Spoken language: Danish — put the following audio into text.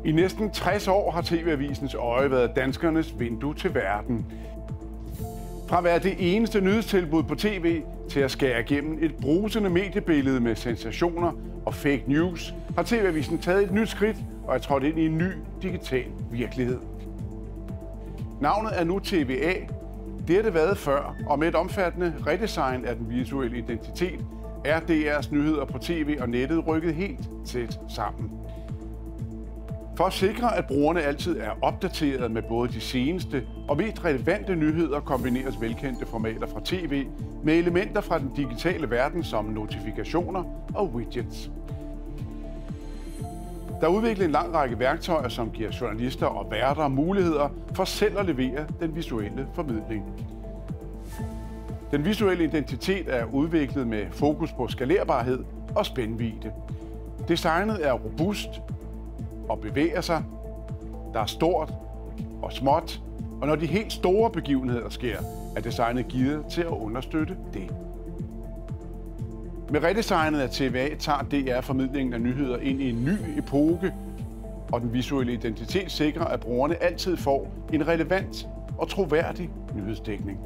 I næsten 60 år har TV-avisens øje været danskernes vindue til verden. Fra at være det eneste nyhedstilbud på tv til at skære igennem et brusende mediebillede med sensationer og fake news, har TV-avisen taget et nyt skridt og er trådt ind i en ny digital virkelighed. Navnet er nu TVA. Det har det været før, og med et omfattende redesign af den visuelle identitet er DR's nyheder på tv og nettet rykket helt tæt sammen. For at sikre, at brugerne altid er opdateret med både de seneste og mest relevante nyheder, kombineres velkendte formater fra tv med elementer fra den digitale verden som notifikationer og widgets. Der er udviklet en lang række værktøjer, som giver journalister og værter muligheder for selv at levere den visuelle formidling. Den visuelle identitet er udviklet med fokus på skalerbarhed og spændvidde. Designet er robust og bevæger sig. Der er stort og småt, og når de helt store begivenheder sker, er designet gearet til at understøtte det. Med redesignet af TVA tager DR formidlingen af nyheder ind i en ny epoke, og den visuelle identitet sikrer, at brugerne altid får en relevant og troværdig nyhedsdækning.